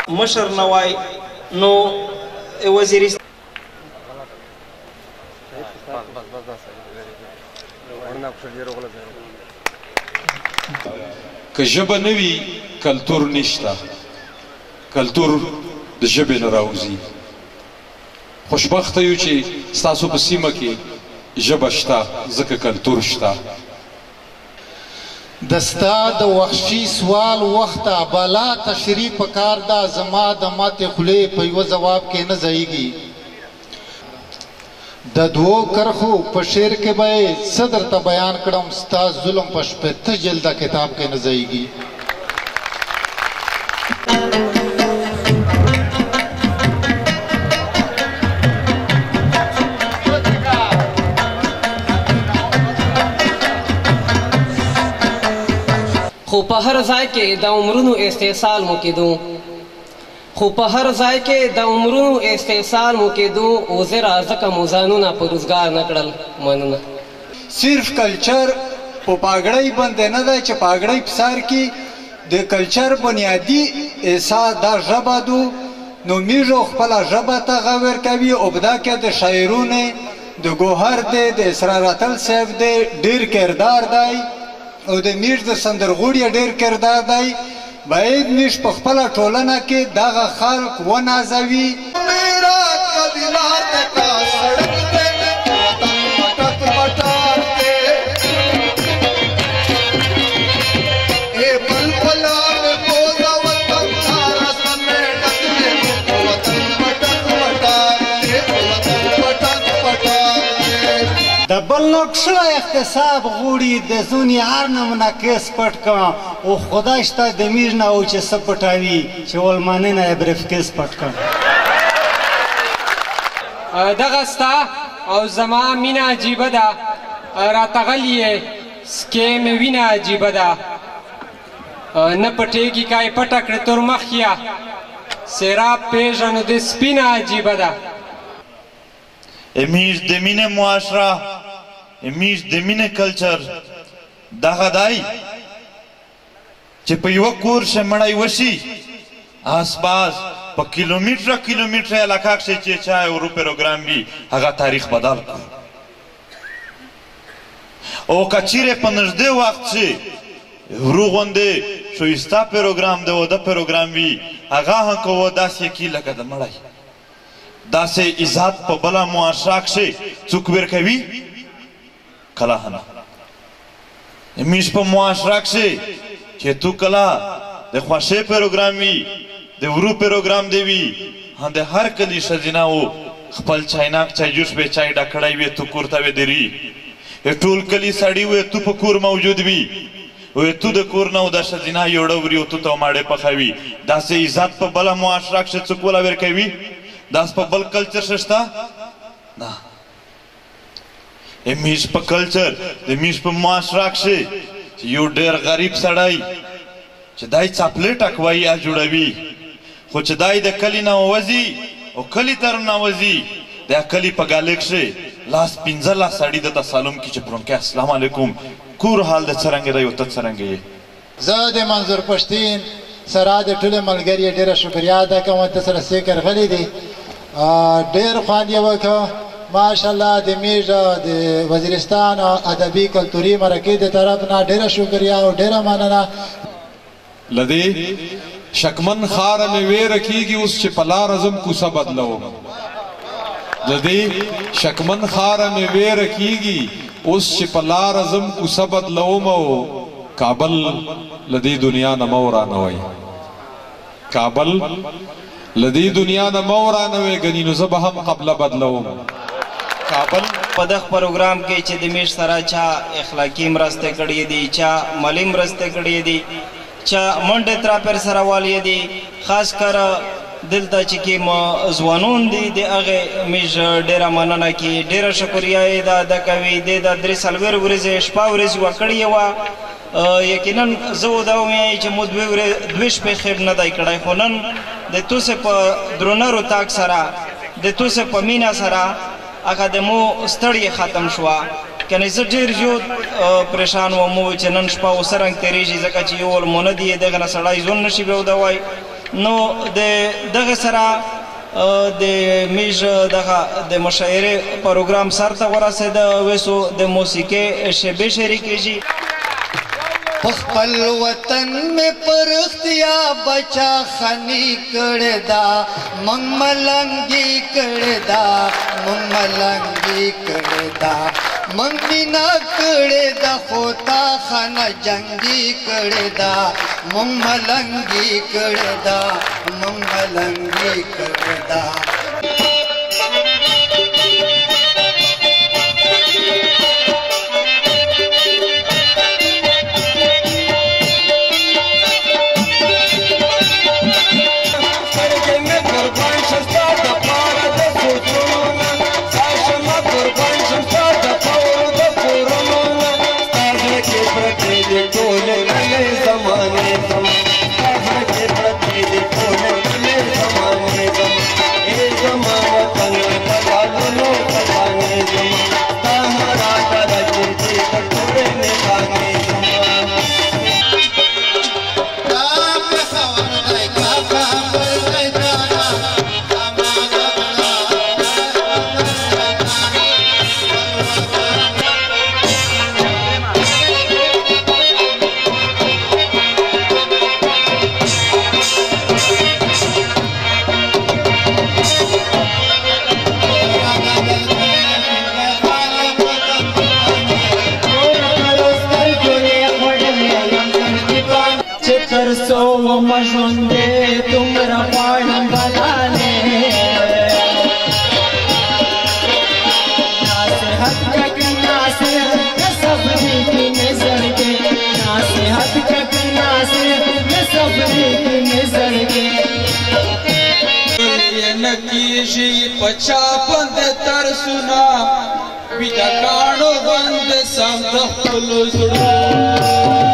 مشر نه وای نو وزیرستان که ژبه نه وي کلتور نشته کلتور د ژبې نه راوځي خوشبخته یو چې ستاسو په سیمه کې ژبه شته ځکه کلتور شته د ستا د وحشي سوال وخته بالا تشریح پکار ده زما د ماتې خولې په یوه ځواب کې نه ځایږي د دوو کرښو په شعر کې به یې څه درته بیان کړم ستا ظلم په شپېته جلده کتاب کې نه ځایږي خو په هر ځای کې د عمرونو استحصال مو کېدو خو په هر ځای کې د عمرونو استحصال مو کېدو وزیره ځکه مو ځانونه په روزګار نه کړل مننه صرف کلچر په پاګړۍ باندې نه دی چې پاګړۍ په سر کې د کلچر بنیادي احساس دا ژبه دو نو میږو خپله ژبه ته غور کوي او په دا کې د شاعرونو د ګوهر دی د اسرار اتل صاحب دی ډېر کردار دی او د میږ د سندرغوړي ډېر کردار دی باید میږ په خپله ټولنه کې دغه خلق ونازوي د بل نقشه احتساب غوړي د زونی هر نمونه کیس پټ کړه او خدای شته د میږ نه او چې څه پټوي چې ولمانه نه بریف کیس پټ کړه دغه ستا او زما مینه عجیبه ده راتغلی سکې مې وینه عجیبه ده نه پټېږي کا یې پټه کړې تور مخیه سیراب پیژنو د سپینه عجیبه ده امیش د مینې معاشره امیش د مینې کلچر دغه دی چې په یوه کور شمړی وشي آسپاس په کیلومتره کیلومتره علاقه کښې چې چا یو پروګرام وي هغه تاریخ بدل کړو او که چیرې په نږدې وخت چې ورو غوندې ښایسته پروګرام د واده پروګرام وي هغه هم کوو داسې یقي لکه د مړی داسې عزت په بله معاشره کښې څوک ورکوي کله هم همیش په معاشره کښې چې تو کله د خوښۍ پروګرام وي د ورو پروګرام دی وي د هر کلي ښځینه و خپل چایناک چایجوش به چای ډکړی وي تو کور ته ودري ټول کلي سړي وي تو په کور موجود وي وی تو د کور نه و د ښځینه یوړه وري او تو ته ماړې پخوي داسې عزت په بله معاشره کښې څوک وله ورکوي داس په بل کلچر شته نه همیش په کلچر د همیش په معاشره کښې چې یو ډېر غریب سړی چې دای څاپلې ټکوي یا جوړوي خو چې دای د کلي نه ووځي او کلي ته رانوځي د کلي په ګالۍ کښې لاس 15 سړي درته سلام کړي چې پرونکي السلام علیکم کور حال د څرنګه دی او ته څرنګه یې زه د منظور پښتین سره د ټولو ملګري ډېره شکریا ادا کوم ته سره سیکر غلی دی ډېر خوند یې وکړه ماشاءالله د میږ د وزیرستان ادبي کلتوري مرکې د طرف نه ډېره شکریا او ډېره مننه له دې شکمن ښاره مې ویره کېږي اوس چې په لاره ځم کوڅه بدلوم د دې شکمن ښاره مې ویره کېږي اوس چې په لاره ځم کوڅه بدلوم او کابل له دې دنیا نه مه ورانوئ کابل له دې دنیا نه مه ورانوئ ګنې نو زه به هم قبله بدلوم کابل په دغه پروګرام کې چې د میږ سره چا اخلاقي مرستې کړې دي چا مالي مرستې کړې دي چا منډې تراپر سره والی دي خاص کر دلته چې کوم ځوانون دي د هغې میږ ډېره مننه کوي ډېره شکریا یې ده ادا کوي دی د 3 څلوېښت ورځې شپه ورځې وکړې وه یقینا زه ودا ووایم چې مو 2 شپې خیر نه دی کړی خو نن د توسې په درونه رتاګ سره د توسې په مینه سره هغه د مو ستړی ختم شوه کنه زه ډېر ژور پریشان وم ووایي چې نن شپه اوس رنګ تېرېږي ځکه چې یو ول مونه دي دغه نه سړی ژوند نشي بیودوی نو د دغه سره د میژ دغه د مشاعرې پروګرام سر ته ورسېده ویسو د موسیقۍ شیبې شریکېږي په خپل وطن مې پرختیا بچا خني کړه دا مونږ ملنګي کړه دا مونږ ملنګي کړه دا مونږ مینا کړه دا خوتا خانه جنگي کړه دا مونږ ملنګي کړه دا مونږ ملنګي کړه دا तुमरा पाड़म बलाने नासिहत तक नासिहत सबरी की नजर के नासिहत तक नासिहत सबरी की नजर के ये नकीशी पछा बंद तर सुना बिदा कानो बंद सामने खुलो जुड़ो